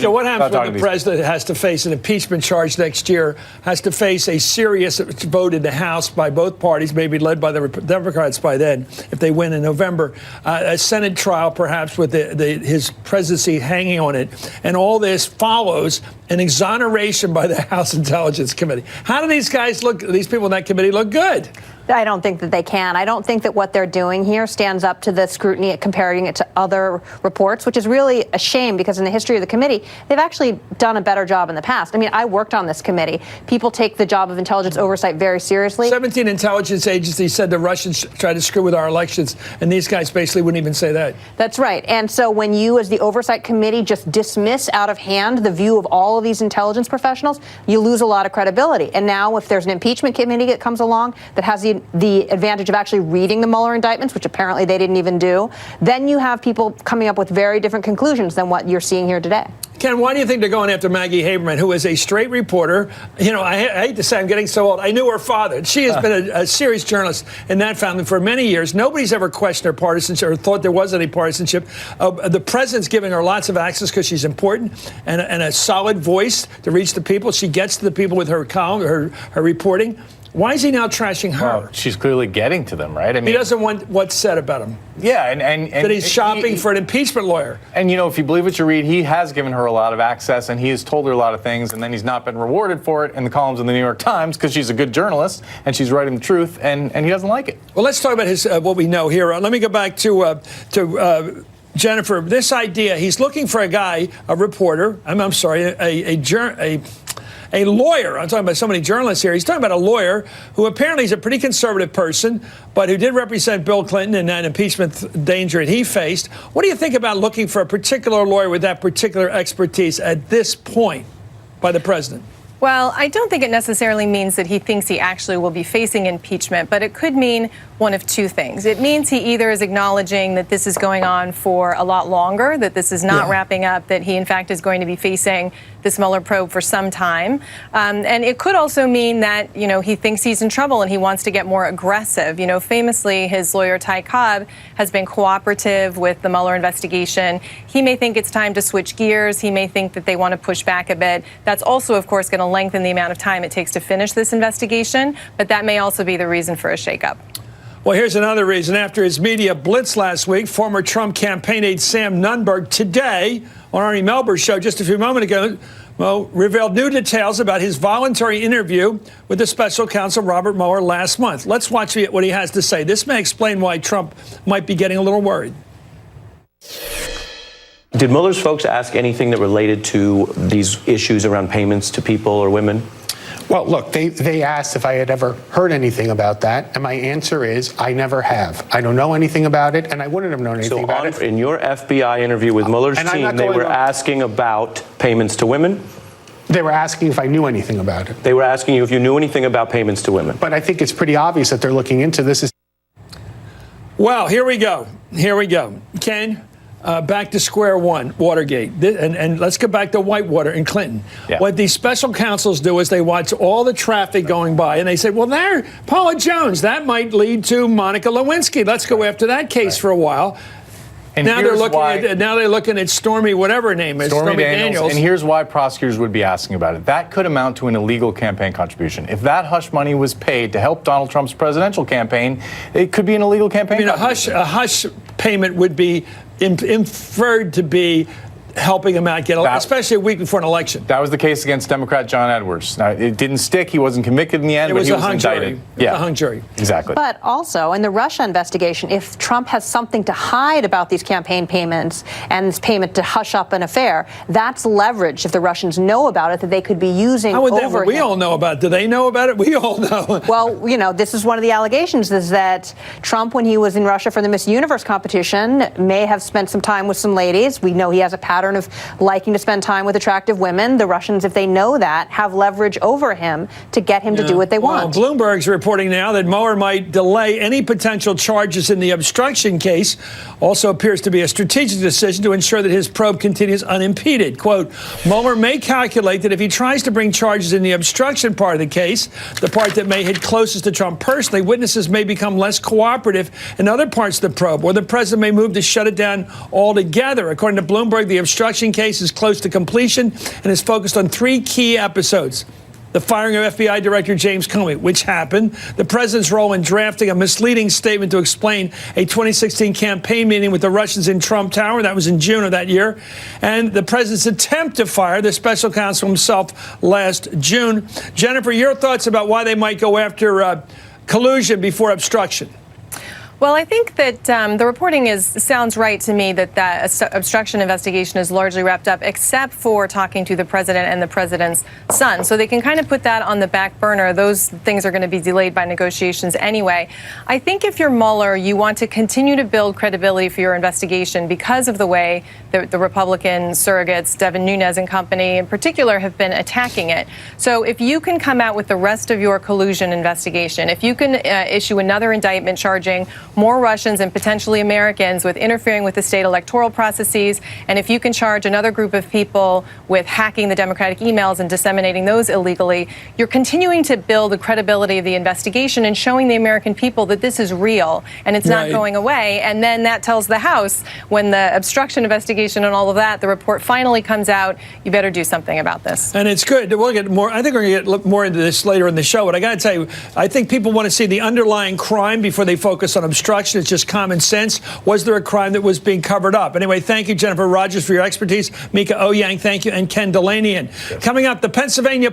Mieke, what happens when the president has to face an impeachment charge next year, has to face a serious vote in the House by both parties, maybe led by the Democrats by then, if they win in November, a Senate trial perhaps with his presidency hanging on it, and all this follows an exoneration by the House Intelligence Committee. How do these guys look, these people in that committee look good? I don't think that they can. I don't think that what they're doing here stands up to the scrutiny, comparing it to other reports, which is really a shame because in the history of the committee, they've actually done a better job in the past. I mean, I worked on this committee. People take the job of intelligence oversight very seriously. 17 intelligence agencies said the Russians tried to screw with our elections, and these guys basically wouldn't even say that. That's right. And so when you, as the oversight committee, just dismiss out of hand the view of all of these intelligence professionals, you lose a lot of credibility. And now if there's an impeachment committee that comes along that has the advantage of actually reading the Mueller indictments, which apparently they didn't even do, then you have people coming up with very different conclusions than what you're seeing here today. Ken, why do you think they're going after Maggie Haberman, who is a straight reporter? You know, I hate to say I'm getting so old. I knew her father. She has been a serious journalist in that family for many years. Nobody's ever questioned her partisanship or thought there was any partisanship. The president's giving her lots of access because she's important and a solid voice to reach the people. She gets to the people with her column, her reporting. Why is he now trashing her? Well, she's clearly getting to them, right? I mean, he doesn't want what's said about him. Yeah, and that he's shopping for an impeachment lawyer. And, you know, if you believe what you read, he has given her a lot of access, and he has told her a lot of things, and then he's not been rewarded for it in the columns in the New York Times because she's a good journalist, and she's writing the truth, and he doesn't like it. Well, let's talk about his what we know here. Let me go back to Jennifer. This idea, he's looking for a guy, a reporter, I'm sorry, a lawyer. I'm talking about so many journalists here. He's talking about a lawyer who apparently is a pretty conservative person, but who did represent Bill Clinton in that impeachment danger that he faced. What do you think about looking for a particular lawyer with that particular expertise at this point by the president? Well, I don't think it necessarily means that he thinks he actually will be facing impeachment, but it could mean one of two things. It means he either is acknowledging that this is going on for a lot longer, that this is not wrapping up, that he, in fact, is going to be facing this Mueller probe for some time. And it could also mean that, you know, he thinks he's in trouble and he wants to get more aggressive. You know, famously, his lawyer, Ty Cobb, has been cooperative with the Mueller investigation. He may think it's time to switch gears. He may think that they want to push back a bit. That's also, of course, going to lengthen the amount of time it takes to finish this investigation. But that may also be the reason for a shakeup. Well, here's another reason. After his media blitz last week, former Trump campaign aide Sam Nunberg today on Arnie Melber's show just a few moments ago revealed new details about his voluntary interview with the special counsel Robert Mueller last month. Let's watch what he has to say. This may explain why Trump might be getting a little worried. Did Mueller's folks ask anything that related to these issues around payments to people or women? Well, look, they asked if I had ever heard anything about that, and my answer is I never have. I don't know anything about it, and I wouldn't have known anything about it. In your FBI interview with Mueller's team, they were asking about payments to women? They were asking if I knew anything about it. They were asking you if you knew anything about payments to women. But I think it's pretty obvious that they're looking into this. Well, here we go. Here we go. Ken? Back to square one, Watergate. And let's go back to Whitewater and Clinton. Yeah. What these special counsels do is they watch all the traffic going by, and they say, well, there, Paula Jones, that might lead to Monica Lewinsky. Let's go after that case for a while. And now they're looking at Stormy, whatever her name is, Stormy Daniels. And here's why prosecutors would be asking about it. That could amount to an illegal campaign contribution. If that hush money was paid to help Donald Trump's presidential campaign, it could be an illegal campaign contribution. A hush payment would be inferred to be helping him out, especially a week before an election. That was the case against Democrat John Edwards. Now, it didn't stick. He wasn't convicted in the end, but he was indicted. Yeah, a hung jury. Exactly. But also, in the Russia investigation, if Trump has something to hide about these campaign payments and this payment to hush up an affair, that's leverage if the Russians know about it that they could be using over him. We all know about it. Do they know about it? We all know. Well, you know, this is one of the allegations is that Trump, when he was in Russia for the Miss Universe competition, may have spent some time with some ladies. We know he has a pattern of liking to spend time with attractive women. The Russians, if they know that, have leverage over him to get him to do what they want. Well, Bloomberg's reporting now that Mueller might delay any potential charges in the obstruction case. Also appears to be a strategic decision to ensure that his probe continues unimpeded. Quote, Mueller may calculate that if he tries to bring charges in the obstruction part of the case, the part that may hit closest to Trump personally, witnesses may become less cooperative in other parts of the probe, or the president may move to shut it down altogether. According to Bloomberg, the obstruction obstruction case is close to completion and is focused on 3 key episodes. The firing of FBI Director James Comey, which happened, the president's role in drafting a misleading statement to explain a 2016 campaign meeting with the Russians in Trump Tower, that was in June of that year, and the president's attempt to fire the special counsel himself last June. Jennifer, your thoughts about why they might go after collusion before obstruction? Well, I think that the reporting sounds right to me that obstruction investigation is largely wrapped up, except for talking to the president and the president's son. So they can kind of put that on the back burner. Those things are going to be delayed by negotiations anyway. I think if you're Mueller, you want to continue to build credibility for your investigation because of the way the Republican surrogates, Devin Nunes and company in particular, have been attacking it. So if you can come out with the rest of your collusion investigation, if you can issue another indictment charging more Russians and potentially Americans with interfering with the state electoral processes, and if you can charge another group of people with hacking the Democratic emails and disseminating those illegally, you're continuing to build the credibility of the investigation and showing the American people that this is real and it's not going away. And then that tells the House, when the obstruction investigation and all of that, the report finally comes out, you better do something about this. And it's good. We'll get more. I think we're going to get more into this later in the show. But I got to tell you, I think people want to see the underlying crime before they focus on obstruction. It's just common sense. Was there a crime that was being covered up? Anyway, thank you, Jennifer Rogers, for your expertise. Mieke Eoyang, thank you, and Ken Delanian. Coming up, the Pennsylvania